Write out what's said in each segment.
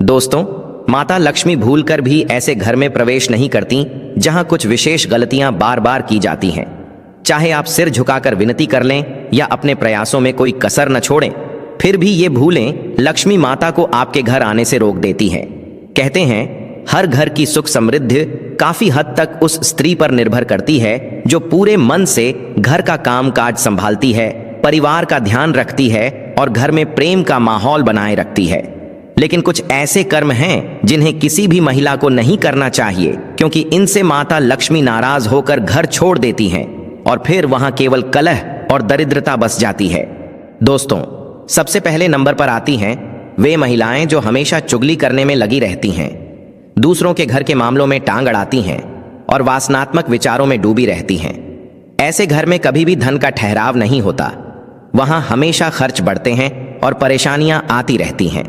दोस्तों, माता लक्ष्मी भूलकर भी ऐसे घर में प्रवेश नहीं करती जहां कुछ विशेष गलतियां बार बार की जाती हैं। चाहे आप सिर झुकाकर विनती कर लें या अपने प्रयासों में कोई कसर न छोड़ें, फिर भी ये भूलें लक्ष्मी माता को आपके घर आने से रोक देती हैं। कहते हैं, हर घर की सुख समृद्धि काफी हद तक उस स्त्री पर निर्भर करती है जो पूरे मन से घर का कामकाज संभालती है, परिवार का ध्यान रखती है और घर में प्रेम का माहौल बनाए रखती है। लेकिन कुछ ऐसे कर्म हैं जिन्हें किसी भी महिला को नहीं करना चाहिए, क्योंकि इनसे माता लक्ष्मी नाराज होकर घर छोड़ देती हैं और फिर वहां केवल कलह और दरिद्रता बस जाती है। दोस्तों, सबसे पहले नंबर पर आती हैं वे महिलाएं जो हमेशा चुगली करने में लगी रहती हैं, दूसरों के घर के मामलों में टांग अड़ाती हैं और वासनात्मक विचारों में डूबी रहती हैं। ऐसे घर में कभी भी धन का ठहराव नहीं होता। वहां हमेशा खर्च बढ़ते हैं और परेशानियां आती रहती हैं।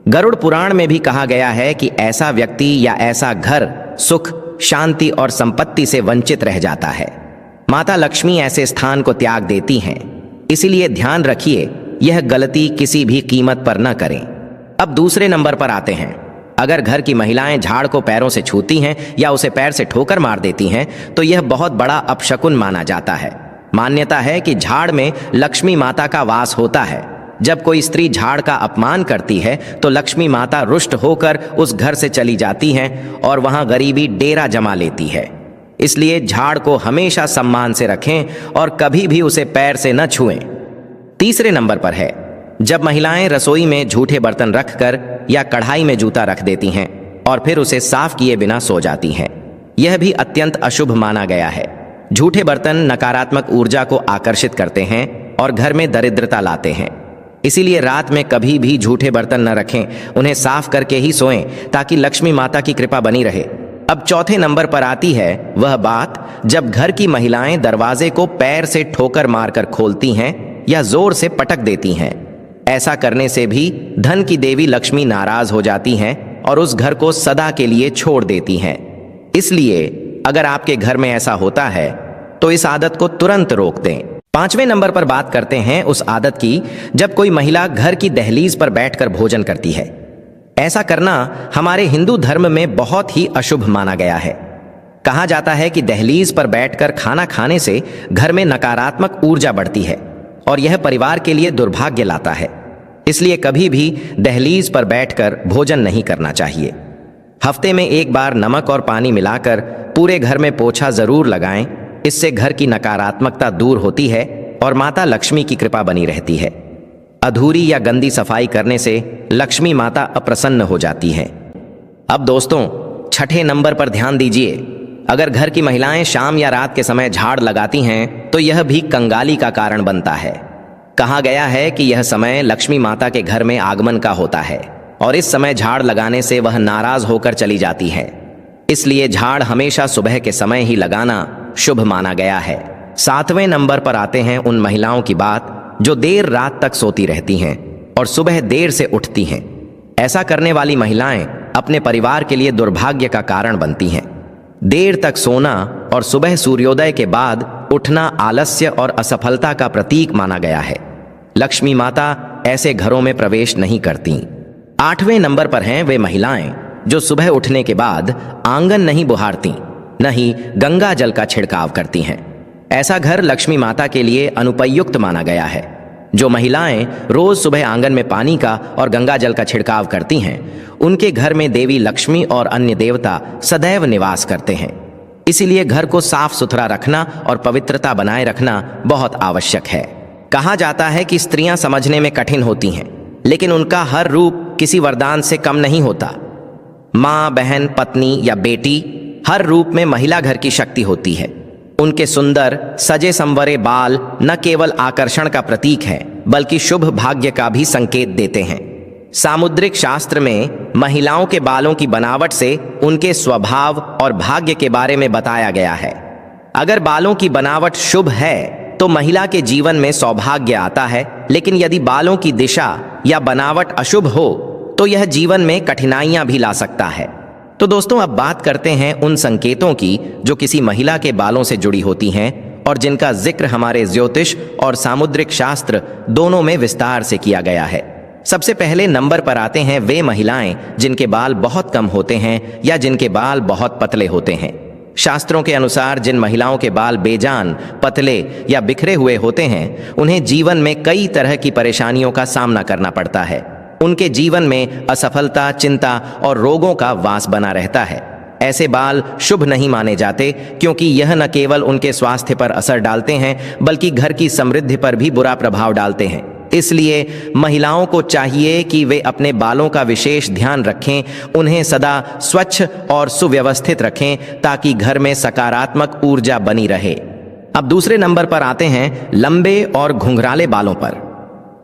गरुड़ पुराण में भी कहा गया है कि ऐसा व्यक्ति या ऐसा घर सुख, शांति और संपत्ति से वंचित रह जाता है। माता लक्ष्मी ऐसे स्थान को त्याग देती हैं, इसीलिए ध्यान रखिए यह गलती किसी भी कीमत पर न करें। अब दूसरे नंबर पर आते हैं, अगर घर की महिलाएं झाड़ को पैरों से छूती हैं या उसे पैर से ठोकर मार देती हैं तो यह बहुत बड़ा अपशकुन माना जाता है। मान्यता है कि झाड़ में लक्ष्मी माता का वास होता है। जब कोई स्त्री झाड़ का अपमान करती है तो लक्ष्मी माता रुष्ट होकर उस घर से चली जाती हैं और वहां गरीबी डेरा जमा लेती है। इसलिए झाड़ को हमेशा सम्मान से रखें और कभी भी उसे पैर से न छुएं। तीसरे नंबर पर है, जब महिलाएं रसोई में झूठे बर्तन रखकर या कढ़ाई में जूता रख देती हैं और फिर उसे साफ किए बिना सो जाती हैं। यह भी अत्यंत अशुभ माना गया है। झूठे बर्तन नकारात्मक ऊर्जा को आकर्षित करते हैं और घर में दरिद्रता लाते हैं। इसीलिए रात में कभी भी झूठे बर्तन न रखें, उन्हें साफ करके ही सोएं ताकि लक्ष्मी माता की कृपा बनी रहे। अब चौथे नंबर पर आती है वह बात जब घर की महिलाएं दरवाजे को पैर से ठोकर मारकर खोलती हैं या जोर से पटक देती हैं। ऐसा करने से भी धन की देवी लक्ष्मी नाराज हो जाती हैं और उस घर को सदा के लिए छोड़ देती हैं। इसलिए अगर आपके घर में ऐसा होता है तो इस आदत को तुरंत रोक दें। पांचवें नंबर पर बात करते हैं उस आदत की जब कोई महिला घर की दहलीज पर बैठकर भोजन करती है। ऐसा करना हमारे हिंदू धर्म में बहुत ही अशुभ माना गया है। कहा जाता है कि दहलीज पर बैठकर खाना खाने से घर में नकारात्मक ऊर्जा बढ़ती है और यह परिवार के लिए दुर्भाग्य लाता है। इसलिए कभी भी दहलीज पर बैठकर भोजन नहीं करना चाहिए। हफ्ते में एक बार नमक और पानी मिलाकर पूरे घर में पोछा जरूर लगाएं। इससे घर की नकारात्मकता दूर होती है और माता लक्ष्मी की कृपा बनी रहती है। अधूरी या गंदी सफाई करने से लक्ष्मी माता अप्रसन्न हो जाती है। अब दोस्तों, छठे नंबर पर ध्यान दीजिए। अगर घर की महिलाएं शाम या रात के समय झाड़ लगाती हैं तो यह भी कंगाली का कारण बनता है। कहा गया है कि यह समय लक्ष्मी माता के घर में आगमन का होता है और इस समय झाड़ लगाने से वह नाराज होकर चली जाती है। इसलिए झाड़ हमेशा सुबह के समय ही लगाना शुभ माना गया है। सातवें नंबर पर आते हैं उन महिलाओं की बात जो देर रात तक सोती रहती हैं और सुबह देर से उठती हैं। ऐसा करने वाली महिलाएं अपने परिवार के लिए दुर्भाग्य का कारण बनती हैं। देर तक सोना और सुबह सूर्योदय के बाद उठना आलस्य और असफलता का प्रतीक माना गया है। लक्ष्मी माता ऐसे घरों में प्रवेश नहीं करती। आठवें नंबर पर हैं वे महिलाएं जो सुबह उठने के बाद आंगन नहीं बुहारती, न ही गंगा जल का छिड़काव करती हैं। ऐसा घर लक्ष्मी माता के लिए अनुपयुक्त माना गया है। जो महिलाएं रोज सुबह आंगन में पानी का और गंगा जल का छिड़काव करती हैं, उनके घर में देवी लक्ष्मी और अन्य देवता सदैव निवास करते हैं। इसीलिए घर को साफ सुथरा रखना और पवित्रता बनाए रखना बहुत आवश्यक है। कहा जाता है कि स्त्रियां समझने में कठिन होती हैं, लेकिन उनका हर रूप किसी वरदान से कम नहीं होता। माँ, बहन, पत्नी या बेटी, हर रूप में महिला घर की शक्ति होती है। उनके सुंदर सजे संवरे बाल न केवल आकर्षण का प्रतीक है बल्कि शुभ भाग्य का भी संकेत देते हैं। सामुद्रिक शास्त्र में महिलाओं के बालों की बनावट से उनके स्वभाव और भाग्य के बारे में बताया गया है। अगर बालों की बनावट शुभ है तो महिला के जीवन में सौभाग्य आता है, लेकिन यदि बालों की दिशा या बनावट अशुभ हो तो यह जीवन में कठिनाइयां भी ला सकता है। तो दोस्तों, अब बात करते हैं उन संकेतों की जो किसी महिला के बालों से जुड़ी होती हैं और जिनका जिक्र हमारे ज्योतिष और सामुद्रिक शास्त्र दोनों में विस्तार से किया गया है। सबसे पहले नंबर पर आते हैं वे महिलाएं जिनके बाल बहुत कम होते हैं या जिनके बाल बहुत पतले होते हैं। शास्त्रों के अनुसार जिन महिलाओं के बाल बेजान, पतले या बिखरे हुए होते हैं, उन्हें जीवन में कई तरह की परेशानियों का सामना करना पड़ता है। उनके जीवन में असफलता, चिंता और रोगों का वास बना रहता है। ऐसे बाल शुभ नहीं माने जाते, क्योंकि यह न केवल उनके स्वास्थ्य पर असर डालते हैं बल्कि घर की समृद्धि पर भी बुरा प्रभाव डालते हैं। इसलिए महिलाओं को चाहिए कि वे अपने बालों का विशेष ध्यान रखें, उन्हें सदा स्वच्छ और सुव्यवस्थित रखें ताकि घर में सकारात्मक ऊर्जा बनी रहे। अब दूसरे नंबर पर आते हैं लंबे और घुंघराले बालों पर।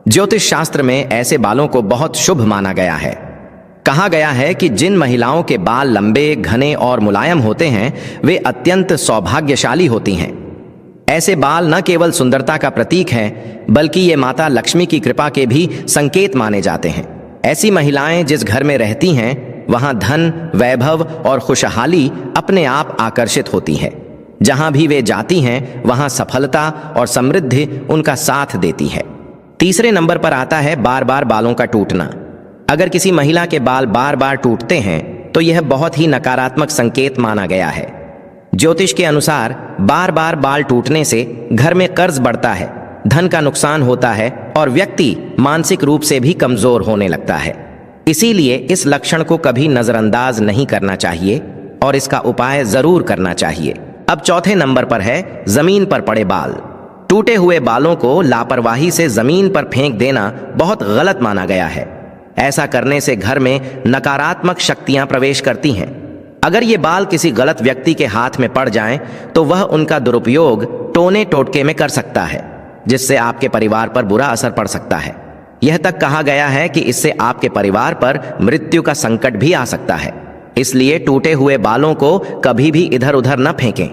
ज्योतिष शास्त्र में ऐसे बालों को बहुत शुभ माना गया है। कहा गया है कि जिन महिलाओं के बाल लंबे, घने और मुलायम होते हैं, वे अत्यंत सौभाग्यशाली होती हैं। ऐसे बाल न केवल सुंदरता का प्रतीक हैं, बल्कि ये माता लक्ष्मी की कृपा के भी संकेत माने जाते हैं। ऐसी महिलाएं जिस घर में रहती हैं, वहां धन, वैभव और खुशहाली अपने आप आकर्षित होती है। जहां भी वे जाती हैं, वहां सफलता और समृद्धि उनका साथ देती है। तीसरे नंबर पर आता है बार बार बालों का टूटना। अगर किसी महिला के बाल बार बार टूटते हैं तो यह बहुत ही नकारात्मक संकेत माना गया है। ज्योतिष के अनुसार बार बार बाल टूटने से घर में कर्ज बढ़ता है, धन का नुकसान होता है और व्यक्ति मानसिक रूप से भी कमजोर होने लगता है। इसीलिए इस लक्षण को कभी नजरअंदाज नहीं करना चाहिए और इसका उपाय जरूर करना चाहिए। अब चौथे नंबर पर है जमीन पर पड़े बाल। टूटे हुए बालों को लापरवाही से जमीन पर फेंक देना बहुत गलत माना गया है। ऐसा करने से घर में नकारात्मक शक्तियां प्रवेश करती हैं। अगर ये बाल किसी गलत व्यक्ति के हाथ में पड़ जाएं, तो वह उनका दुरुपयोग टोने टोटके में कर सकता है, जिससे आपके परिवार पर बुरा असर पड़ सकता है। यह तक कहा गया है कि इससे आपके परिवार पर मृत्यु का संकट भी आ सकता है। इसलिए टूटे हुए बालों को कभी भी इधर उधर न फेंकें।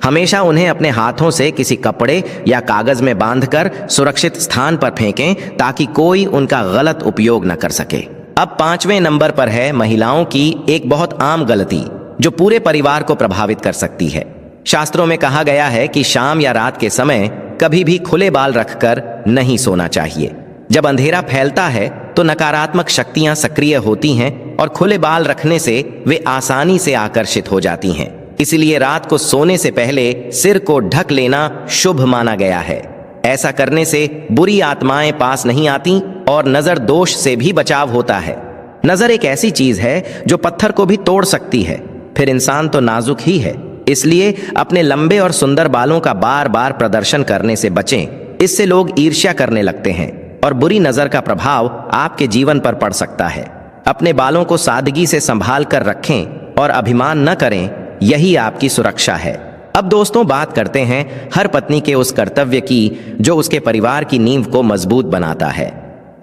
हमेशा उन्हें अपने हाथों से किसी कपड़े या कागज में बांधकर सुरक्षित स्थान पर फेंकें, ताकि कोई उनका गलत उपयोग न कर सके। अब पांचवें नंबर पर है महिलाओं की एक बहुत आम गलती, जो पूरे परिवार को प्रभावित कर सकती है। शास्त्रों में कहा गया है कि शाम या रात के समय कभी भी खुले बाल रखकर नहीं सोना चाहिए। जब अंधेरा फैलता है तो नकारात्मक शक्तियां सक्रिय होती हैं और खुले बाल रखने से वे आसानी से आकर्षित हो जाती हैं। इसलिए रात को सोने से पहले सिर को ढक लेना शुभ माना गया है। ऐसा करने से बुरी आत्माएं पास नहीं आती और नजर दोष से भी बचाव होता है। नजर एक ऐसी चीज है जो पत्थर को भी तोड़ सकती है, फिर इंसान तो नाजुक ही है। इसलिए अपने लंबे और सुंदर बालों का बार बार प्रदर्शन करने से बचें। इससे लोग ईर्ष्या करने लगते हैं और बुरी नजर का प्रभाव आपके जीवन पर पड़ सकता है। अपने बालों को सादगी से संभाल कर रखें और अभिमान न करें, यही आपकी सुरक्षा है। अब दोस्तों, बात करते हैं हर पत्नी के उस कर्तव्य की जो उसके परिवार की नींव को मजबूत बनाता है।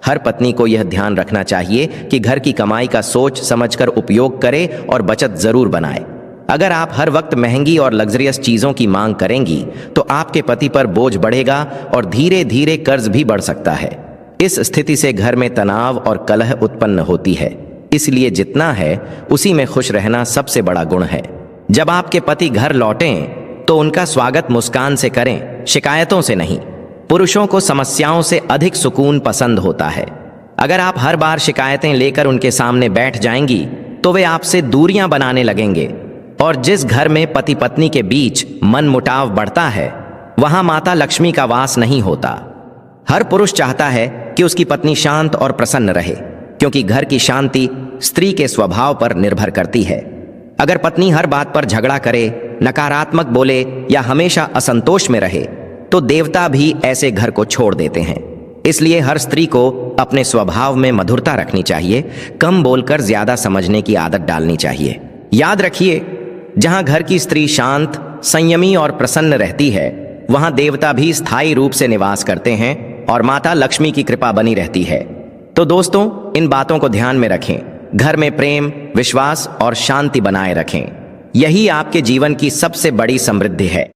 हर पत्नी को यह ध्यान रखना चाहिए कि घर की कमाई का सोच समझकर उपयोग करे और बचत जरूर बनाए। अगर आप हर वक्त महंगी और लग्जरियस चीजों की मांग करेंगी तो आपके पति पर बोझ बढ़ेगा और धीरे धीरे कर्ज भी बढ़ सकता है। इस स्थिति से घर में तनाव और कलह उत्पन्न होती है। इसलिए जितना है उसी में खुश रहना सबसे बड़ा गुण है। जब आपके पति घर लौटें तो उनका स्वागत मुस्कान से करें, शिकायतों से नहीं। पुरुषों को समस्याओं से अधिक सुकून पसंद होता है। अगर आप हर बार शिकायतें लेकर उनके सामने बैठ जाएंगी तो वे आपसे दूरियां बनाने लगेंगे, और जिस घर में पति पत्नी के बीच मनमुटाव बढ़ता है वहां माता लक्ष्मी का वास नहीं होता। हर पुरुष चाहता है कि उसकी पत्नी शांत और प्रसन्न रहे, क्योंकि घर की शांति स्त्री के स्वभाव पर निर्भर करती है। अगर पत्नी हर बात पर झगड़ा करे, नकारात्मक बोले या हमेशा असंतोष में रहे तो देवता भी ऐसे घर को छोड़ देते हैं। इसलिए हर स्त्री को अपने स्वभाव में मधुरता रखनी चाहिए, कम बोलकर ज्यादा समझने की आदत डालनी चाहिए। याद रखिए, जहां घर की स्त्री शांत, संयमी और प्रसन्न रहती है, वहां देवता भी स्थायी रूप से निवास करते हैं और माता लक्ष्मी की कृपा बनी रहती है। तो दोस्तों, इन बातों को ध्यान में रखें। घर में प्रेम, विश्वास और शांति बनाए रखें। यही आपके जीवन की सबसे बड़ी समृद्धि है।